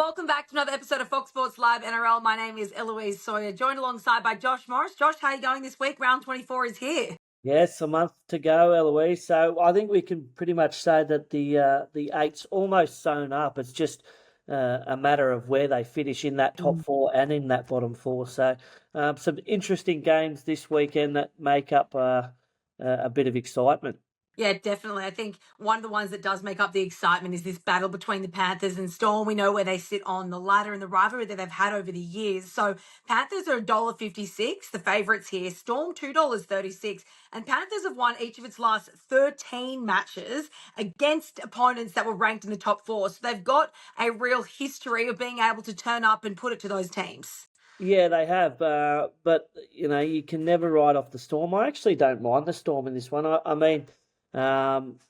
Welcome back to another episode of Fox Sports Live NRL. My name is Eloise Sohier, joined alongside by Josh Morris. Josh, how are you going this week? Round 24 is here. Yes, a month to go, Eloise. So I think we can pretty much say that the eight's almost sewn up. It's just a matter of where they finish in that top four and in that bottom four. So some interesting games this weekend that make up a bit of excitement. Yeah, definitely. I think one of the ones that does make up the excitement is this battle between the Panthers and Storm. We know where they sit on the ladder and the rivalry that they've had over the years. So Panthers are $1.56, the favourites here. Storm $2.36. And Panthers have won each of its last 13 matches against opponents that were ranked in the top four. So they've got a real history of being able to turn up and put it to those teams. Yeah, they have, but you can never write off the Storm. I actually don't mind the Storm in this one. I mean,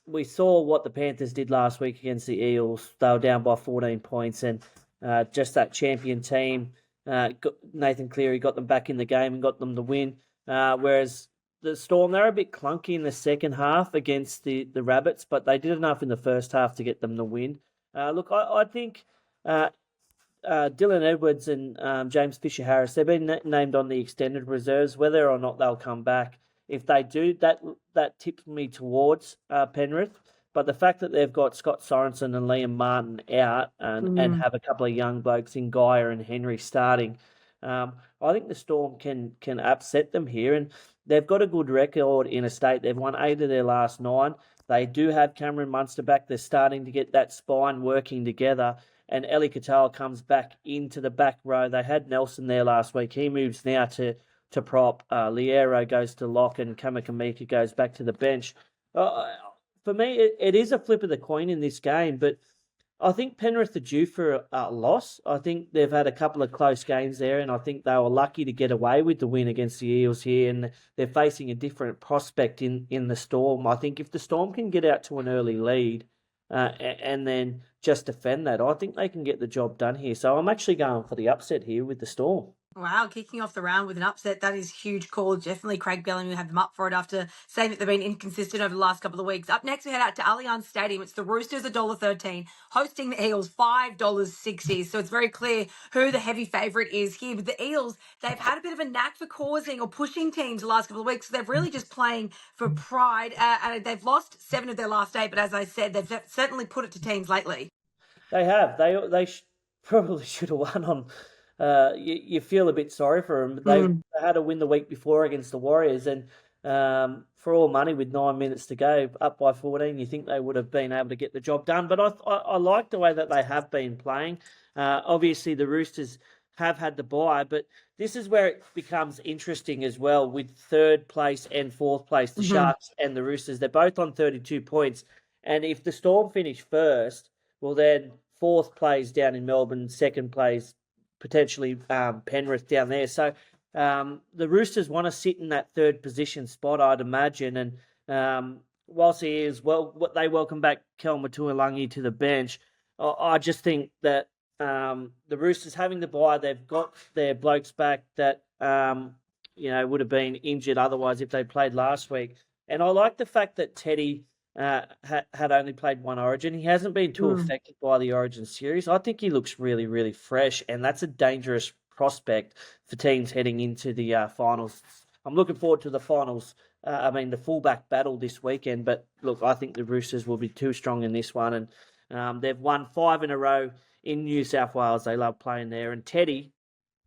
we saw what the Panthers did last week against the Eels. They were down by 14 points, and just that champion team, Nathan Cleary got them back in the game and got them the win. Whereas the Storm, they're a bit clunky in the second half against the Rabbits, but they did enough in the first half to get them the win. Look, I think Dylan Edwards and James Fisher-Harris, they've been named on the extended reserves. Whether or not they'll come back, if they do, that tips me towards Penrith. But the fact that they've got Scott Sorensen and Liam Martin out and have a couple of young blokes in Geyer and Henry starting, I think the Storm can upset them here. And they've got a good record in a state. They've won 8 of their last 9. They do have Cameron Munster back. They're starting to get that spine working together. And Eli Katoa comes back into the back row. They had Nelson there last week. He moves now to prop. Liero goes to lock, and Kamakamika goes back to the bench. For me, it is a flip of the coin in this game, but I think Penrith are due for a loss. I think they've had a couple of close games there, and I think they were lucky to get away with the win against the Eels here, and they're facing a different prospect in the Storm. I think if the Storm can get out to an early lead and then just defend that, I think they can get the job done here. So I'm actually going for the upset here with the Storm. Wow, kicking off the round with an upset. That is a huge call. Definitely Craig Bellamy will have them up for it after saying that they've been inconsistent over the last couple of weeks. Up next, we head out to Allianz Stadium. It's the Roosters, $1.13, hosting the Eels, $5.60. So it's very clear who the heavy favourite is here. With the Eels, they've had a bit of a knack for causing or pushing teams the last couple of weeks. So they're really just playing for pride. And they've lost 7 of their last 8. But as I said, they've certainly put it to teams lately. They have. They probably should have won on... you feel a bit sorry for them. They had a win the week before against the Warriors, and for all money with 9 minutes to go, up by 14, you think they would have been able to get the job done. But I like the way that they have been playing. Obviously, the Roosters have had the bye, but this is where it becomes interesting as well with 3rd place and 4th place, the Sharks and the Roosters. They're both on 32 points. And if the Storm finish first, well, then 4th plays down in Melbourne, 2nd plays potentially Penrith down there. So the Roosters want to sit in that 3rd position spot, I'd imagine. And whilst he is they welcome back Kel Matualangi to the bench, I just think that the Roosters having the bye, they've got their blokes back that would have been injured otherwise if they played last week. And I like the fact that Teddy had only played 1 Origin. He hasn't been too affected by the Origin series. I think he looks really, really fresh, and that's a dangerous prospect for teams heading into the finals. I'm looking forward to the finals. The fullback battle this weekend. But look, I think the Roosters will be too strong in this one, and they've won 5 in a row in New South Wales. They love playing there, and Teddy,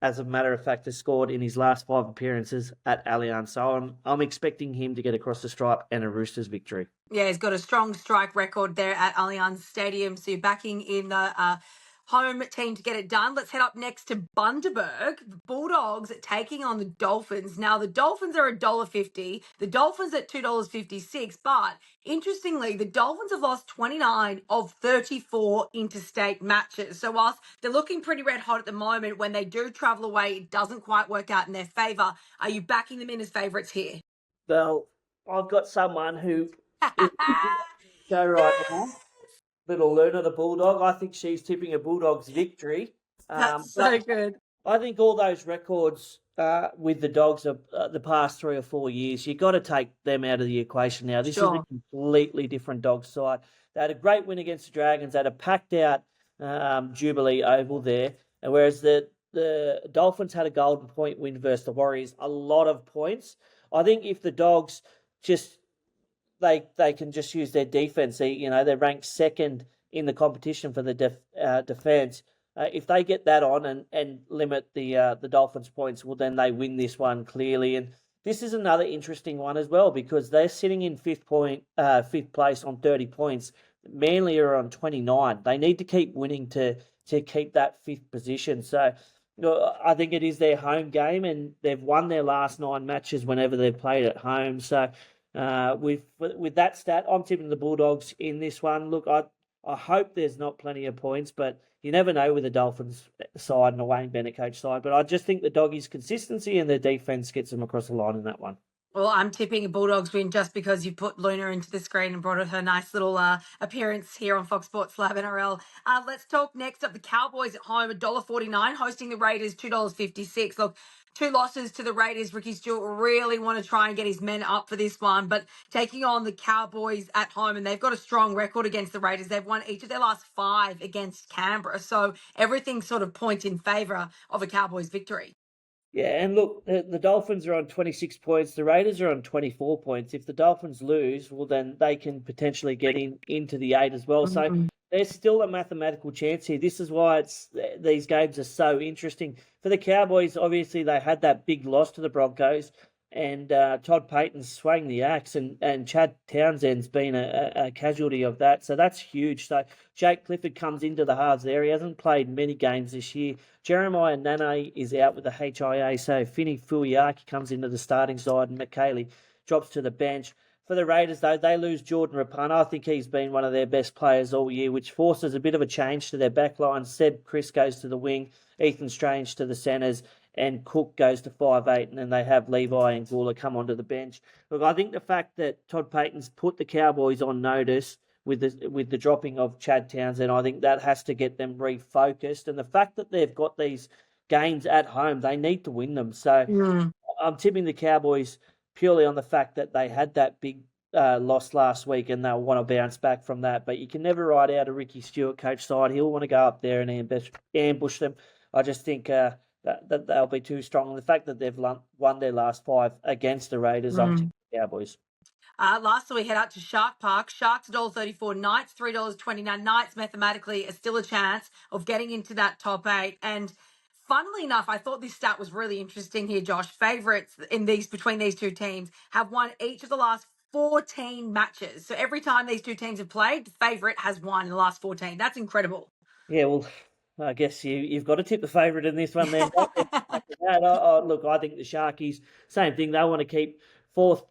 as a matter of fact, has scored in his last 5 appearances at Allianz. So I'm expecting him to get across the stripe and a Roosters victory. Yeah, he's got a strong strike record there at Allianz Stadium. So you're backing in the home team to get it done. Let's head up next to Bundaberg. The Bulldogs taking on the Dolphins. Now, the Dolphins are $1.50. The Dolphins at $2.56. But interestingly, the Dolphins have lost 29 of 34 interstate matches. So whilst they're looking pretty red hot at the moment, when they do travel away, it doesn't quite work out in their favour. Are you backing them in as favourites here? Well, I've got someone who go right now. Little Luna, the Bulldog. I think she's tipping a Bulldogs victory. That's so good. I think all those records with the Dogs of the past 3 or 4 years, you've got to take them out of the equation now. This is a completely different Dogs side. They had a great win against the Dragons. They had a packed out Jubilee Oval there, and whereas the Dolphins had a golden point win versus the Warriors, a lot of points. I think if the Dogs just they can just use their defense. They're ranked second in the competition for the defense. If they get that on and limit the Dolphins' points, well, then they win this one clearly. And this is another interesting one as well because they're sitting in fifth place on 30 points. Manly are on 29. They need to keep winning to keep that fifth position. So I think it is their home game, and they've won their last 9 matches whenever they've played at home. So with that stat, I'm tipping the Bulldogs in this one. Look, I hope there's not plenty of points, but you never know with the Dolphins side and a Wayne Bennett coach side. But I just think the Doggies' consistency and their defense gets them across the line in that one. Well, I'm tipping a Bulldogs win just because you put Luna into the screen and brought her nice little appearance here on Fox Sports Live NRL. Let's talk next up. The Cowboys at home, $1.49, hosting the Raiders, $2.56. Look, 2 losses to the Raiders. Ricky Stewart really want to try and get his men up for this one, but taking on the Cowboys at home, and they've got a strong record against the Raiders. They've won each of their last 5 against Canberra, so everything sort of points in favour of a Cowboys victory. Yeah, and look, the Dolphins are on 26 points. The Raiders are on 24 points. If the Dolphins lose, well, then they can potentially get into the 8 as well. So there's still a mathematical chance here. This is why these games are so interesting. For the Cowboys, obviously, they had that big loss to the Broncos, and Todd Payton swung the axe, and Chad Townsend's been a casualty of that. So that's huge. So Jake Clifford comes into the halves there. He hasn't played many games this year. Jeremiah Nane is out with the HIA, so Fini Fuiaki comes into the starting side, and McKaylee drops to the bench. For the Raiders, though, they lose Jordan Rapana. I think he's been one of their best players all year, which forces a bit of a change to their back line. Seb Chris goes to the wing, Ethan Strange to the centres, and Cook goes to 5'8", and then they have Levi and Gula come onto the bench. Look, I think the fact that Todd Payton's put the Cowboys on notice with the dropping of Chad Townsend, I think that has to get them refocused. And the fact that they've got these games at home, they need to win them. So I'm tipping the Cowboys purely on the fact that they had that big loss last week and they'll want to bounce back from that. But you can never ride out a Ricky Stewart coach side. He'll want to go up there and ambush them. I just think that they'll be too strong. And the fact that they've won their last 5 against the Raiders, I'm tipping the Cowboys. Lastly, we head out to Shark Park. Sharks $1.34, Knights $3.29. Knights mathematically are still a chance of getting into that top 8. And funnily enough, I thought this stat was really interesting here, Josh. Favourites between these two teams have won each of the last 14 matches. So every time these two teams have played, the favourite has won in the last 14. That's incredible. Yeah, well, I guess you've got to tip the favourite in this one then. Look, I think the Sharkies, same thing. They want to keep fourth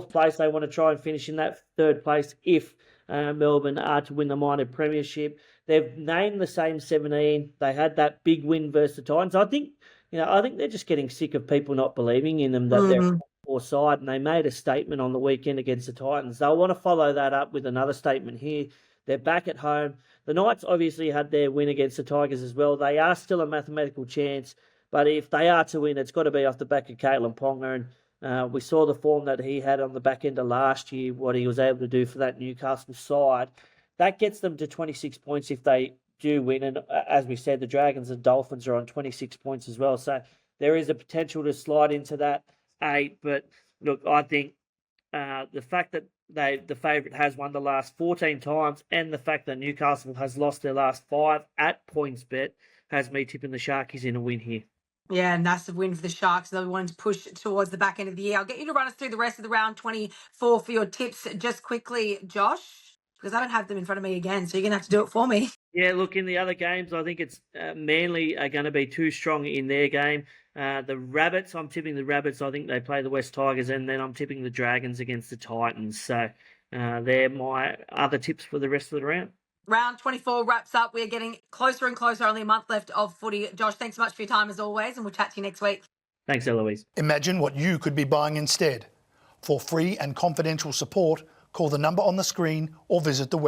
place. They want to try and finish in that 3rd place if Melbourne are to win the minor premiership. They've named the same 17. They had that big win versus the Titans. I think they're just getting sick of people not believing in them that they're a poor side, and they made a statement on the weekend against the Titans. They'll want to follow that up with another statement here. They're back at home. The Knights obviously had their win against the Tigers as well. They are still a mathematical chance, but if they are to win, it's got to be off the back of Caitlin Ponga. And we saw the form that he had on the back end of last year, what he was able to do for that Newcastle side. That gets them to 26 points if they do win. And as we said, the Dragons and Dolphins are on 26 points as well. So there is a potential to slide into that 8. But look, I think the fact that the favourite has won the last 14 times, and the fact that Newcastle has lost their last 5 at PointsBet has me tipping the Sharkies in a win here. Yeah, massive win for the Sharks. They'll want to push towards the back end of the year. I'll get you to run us through the rest of the round 24 for your tips just quickly, Josh, because I don't have them in front of me again, so you're going to have to do it for me. Yeah, look, in the other games, I think it's Manly are going to be too strong in their game. The Rabbits, I'm tipping the Rabbits. I think they play the West Tigers, and then I'm tipping the Dragons against the Titans. So they're my other tips for the rest of the round. Round 24 wraps up. We're getting closer and closer. Only a month left of footy. Josh, thanks so much for your time as always, and we'll chat to you next week. Thanks, Eloise. Imagine what you could be buying instead. For free and confidential support, call the number on the screen or visit the website.